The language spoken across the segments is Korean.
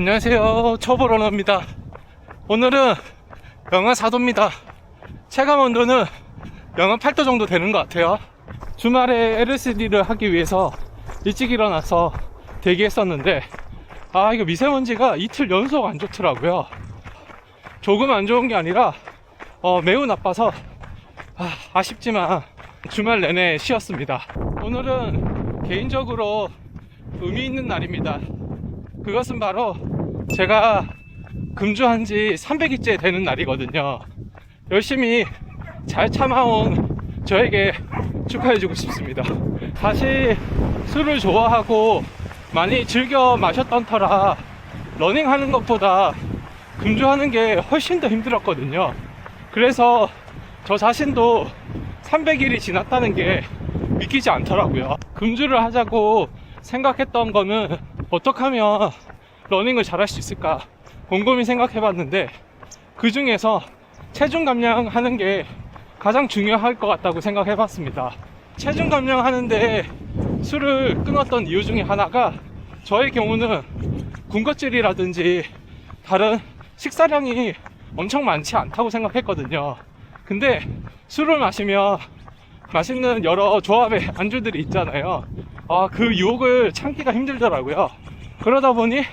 안녕하세요, 초보러너입니다. 오늘은 영하 4도입니다 체감온도는 영하 8도 정도 되는 것 같아요. 주말에 LSD를 하기 위해서 일찍 일어나서 대기했었는데 이거 미세먼지가 이틀 연속 안 좋더라고요. 조금 안 좋은 게 아니라 매우 나빠서 아쉽지만 주말 내내 쉬었습니다. 오늘은 개인적으로 의미 있는 날입니다. 그것은 바로 제가 금주한 지 300일째 되는 날이거든요. 열심히 잘 참아온 저에게 축하해주고 싶습니다. 다시 술을 좋아하고 많이 즐겨 마셨던 터라 러닝하는 것보다 금주하는 게 훨씬 더 힘들었거든요. 그래서 저 자신도 300일이 지났다는 게 믿기지 않더라고요. 금주를 하자고 생각했던 거는 어떻게 하면 러닝을 잘할 수 있을까 곰곰이 생각해봤는데, 그 중에서 체중 감량하는 게 가장 중요할 것 같다고 생각해봤습니다. 체중 감량하는데 술을 끊었던 이유 중에 하나가 저의 경우는 군것질이라든지 다른 식사량이 엄청 많지 않다고 생각했거든요. 근데 술을 마시면 맛있는 여러 조합의 안주들이 있잖아요. 그 유혹을 참기가 힘들더라고요. 그러다 보니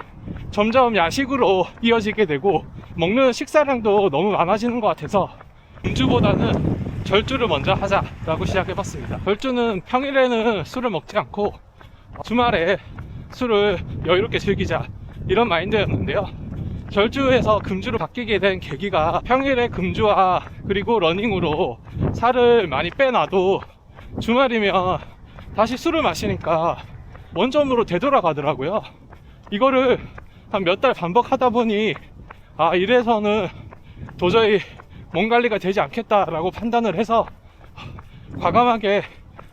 점점 야식으로 이어지게 되고 먹는 식사량도 너무 많아지는 것 같아서 금주보다는 절주를 먼저 하자라고 시작해봤습니다. 절주는 평일에는 술을 먹지 않고 주말에 술을 여유롭게 즐기자, 이런 마인드였는데요. 절주에서 금주로 바뀌게 된 계기가 평일에 금주와 그리고 러닝으로 살을 많이 빼놔도 주말이면 다시 술을 마시니까 원점으로 되돌아가더라고요. 이거를 한 몇 달 반복하다 보니 이래서는 도저히 몸 관리가 되지 않겠다라고 판단을 해서 과감하게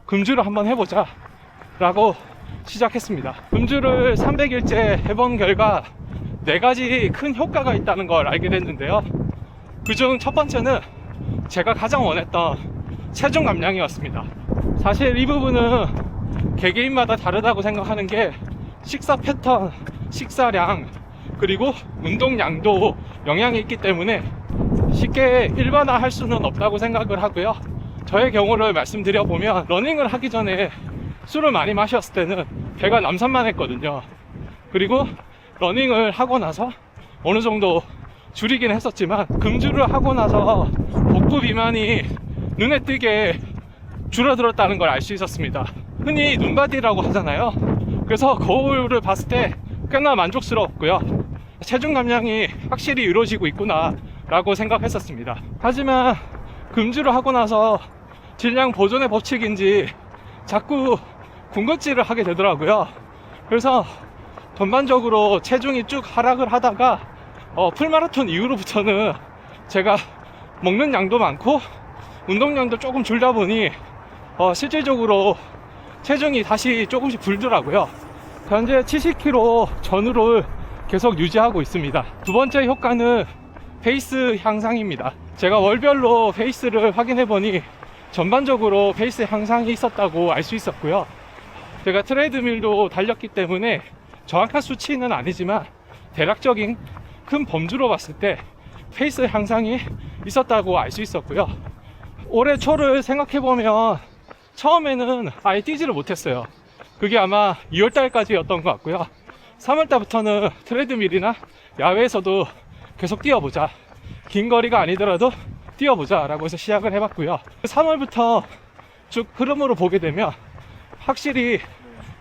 금주를 한번 해보자 라고 시작했습니다. 금주를 300일째 해본 결과 4가지 큰 효과가 있다는 걸 알게 됐는데요. 그중 첫 번째는 제가 가장 원했던 체중 감량이었습니다. 사실 이 부분은 개개인마다 다르다고 생각하는 게 식사 패턴, 식사량, 그리고 운동량도 영향이 있기 때문에 쉽게 일반화할 수는 없다고 생각을 하고요. 저의 경우를 말씀드려보면 러닝을 하기 전에 술을 많이 마셨을 때는 배가 남산만했거든요. 그리고 러닝을 하고 나서 어느 정도 줄이긴 했었지만 금주를 하고 나서 복부 비만이 눈에 띄게 줄어들었다는 걸 알 수 있었습니다. 흔히 눈바디라고 하잖아요. 그래서 거울을 봤을 때 꽤나 만족스러웠고요. 체중 감량이 확실히 이루어지고 있구나 라고 생각했었습니다. 하지만 금주를 하고 나서 질량 보존의 법칙인지 자꾸 군것질을 하게 되더라고요. 그래서 전반적으로 체중이 쭉 하락을 하다가 풀마라톤 이후로부터는 제가 먹는 양도 많고 운동량도 조금 줄다 보니 실질적으로 체중이 다시 조금씩 불더라고요. 현재 70kg 전후를 계속 유지하고 있습니다. 두 번째 효과는 페이스 향상입니다. 제가 월별로 페이스를 확인해보니 전반적으로 페이스 향상이 있었다고 알 수 있었고요. 제가 트레이드밀도 달렸기 때문에 정확한 수치는 아니지만 대략적인 큰 범주로 봤을 때 페이스 향상이 있었다고 알 수 있었고요. 올해 초를 생각해보면 처음에는 아예 뛰지를 못했어요. 그게 아마 2월달까지였던 것 같고요. 3월달부터는 트레드밀이나 야외에서도 계속 뛰어보자, 긴 거리가 아니더라도 뛰어보자 라고 해서 시작을 해봤고요. 3월부터 쭉 흐름으로 보게 되면 확실히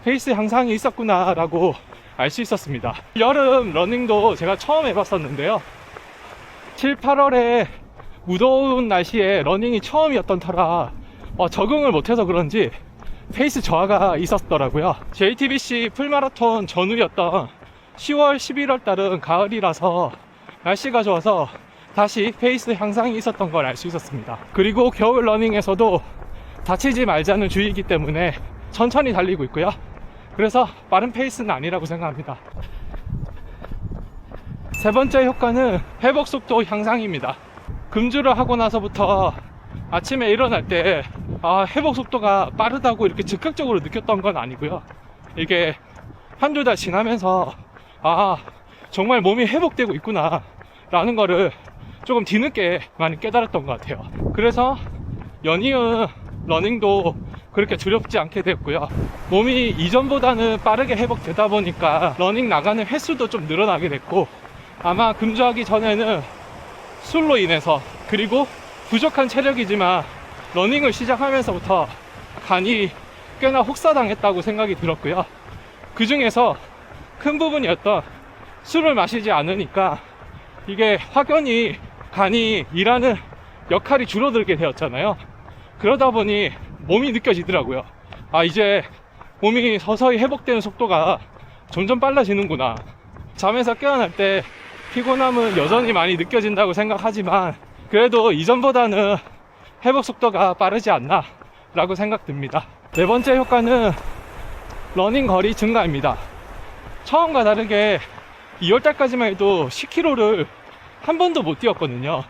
페이스 향상이 있었구나 라고 알 수 있었습니다. 여름 러닝도 제가 처음 해봤었는데요. 7, 8월에 무더운 날씨에 러닝이 처음이었던 터라 적응을 못해서 그런지 페이스 저하가 있었더라고요. JTBC 풀마라톤 전후였던 10월, 11월 달은 가을이라서 날씨가 좋아서 다시 페이스 향상이 있었던 걸 알 수 있었습니다. 그리고 겨울 러닝에서도 다치지 말자는 주의이기 때문에 천천히 달리고 있고요. 그래서 빠른 페이스는 아니라고 생각합니다. 세 번째 효과는 회복 속도 향상입니다. 금주를 하고 나서부터 아침에 일어날 때 회복 속도가 빠르다고 이렇게 즉각적으로 느꼈던 건 아니고요. 이게 한두 달 지나면서 정말 몸이 회복되고 있구나 라는 거를 조금 뒤늦게 많이 깨달았던 것 같아요. 그래서 연이은 러닝도 그렇게 두렵지 않게 됐고요. 몸이 이전보다는 빠르게 회복되다 보니까 러닝 나가는 횟수도 좀 늘어나게 됐고, 아마 금주하기 전에는 술로 인해서, 그리고 부족한 체력이지만 러닝을 시작하면서부터 간이 꽤나 혹사당했다고 생각이 들었고요. 그 중에서 큰 부분이었던 술을 마시지 않으니까 이게 확연히 간이 일하는 역할이 줄어들게 되었잖아요. 그러다 보니 몸이 느껴지더라고요. 아, 이제 몸이 서서히 회복되는 속도가 점점 빨라지는구나. 잠에서 깨어날 때 피곤함은 여전히 많이 느껴진다고 생각하지만 그래도 이전보다는 회복 속도가 빠르지 않나 라고 생각됩니다. 네 번째 효과는 러닝 거리 증가입니다. 처음과 다르게 2월달까지만 해도 10km를 한 번도 못 뛰었거든요.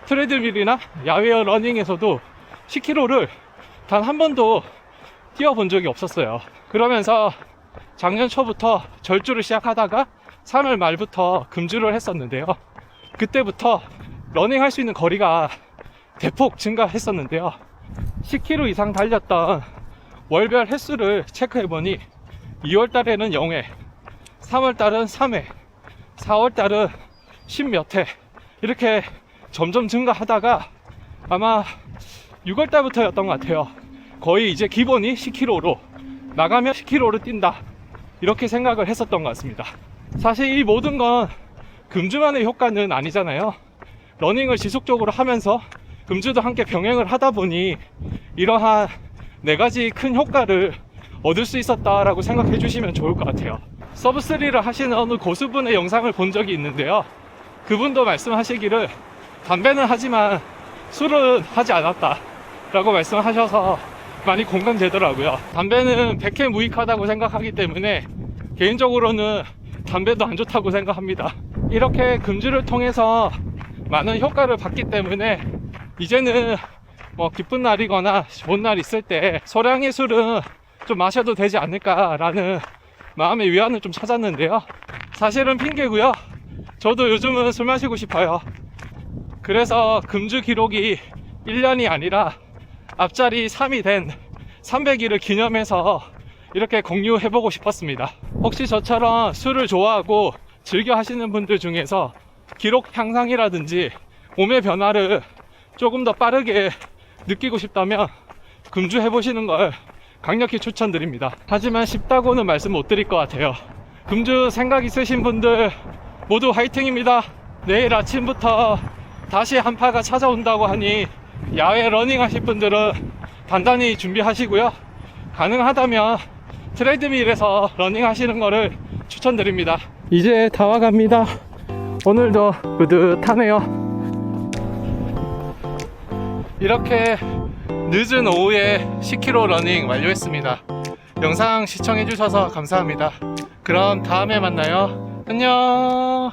트레드밀이나 야외 러닝에서도 10km를 단 한 번도 뛰어본 적이 없었어요. 그러면서 작년 초부터 절주를 시작하다가 3월 말부터 금주를 했었는데요. 그때부터 러닝 할 수 있는 거리가 대폭 증가했었는데요. 10km 이상 달렸던 월별 횟수를 체크해보니 2월달에는 0회, 3월달은 3회, 4월달은 10몇 회 이렇게 점점 증가하다가 아마 6월달부터였던 것 같아요. 거의 이제 기본이 10km로 나가면 10km를 뛴다 이렇게 생각을 했었던 것 같습니다. 사실 이 모든 건 금주만의 효과는 아니잖아요. 러닝을 지속적으로 하면서 금주도 함께 병행을 하다 보니 이러한 4가지 큰 효과를 얻을 수 있었다라고 생각해 주시면 좋을 것 같아요. 서브3를 하시는 어느 고수분의 영상을 본 적이 있는데요. 그분도 말씀하시기를 담배는 하지만 술은 하지 않았다 라고 말씀하셔서 많이 공감되더라고요. 담배는 백해무익하다고 생각하기 때문에 개인적으로는 담배도 안 좋다고 생각합니다. 이렇게 금주를 통해서 많은 효과를 받기 때문에 이제는 뭐 기쁜 날이거나 좋은 날 있을 때 소량의 술은 좀 마셔도 되지 않을까라는 마음의 위안을 좀 찾았는데요. 사실은 핑계고요. 저도 요즘은 술 마시고 싶어요. 그래서 금주 기록이 1년이 아니라 앞자리 3이 된 300일을 기념해서 이렇게 공유해보고 싶었습니다. 혹시 저처럼 술을 좋아하고 즐겨 하시는 분들 중에서 기록 향상이라든지 몸의 변화를 조금 더 빠르게 느끼고 싶다면 금주 해보시는 걸 강력히 추천드립니다. 하지만 쉽다고는 말씀 못 드릴 것 같아요. 금주 생각 있으신 분들 모두 화이팅입니다. 내일 아침부터 다시 한파가 찾아온다고 하니 야외 러닝 하실 분들은 단단히 준비하시고요. 가능하다면 트레드밀에서 러닝 하시는 거를 추천드립니다. 이제 다 와갑니다. 오늘도 뿌듯하네요. 이렇게 늦은 오후에 10km 러닝 완료했습니다. 영상 시청해주셔서 감사합니다. 그럼 다음에 만나요. 안녕.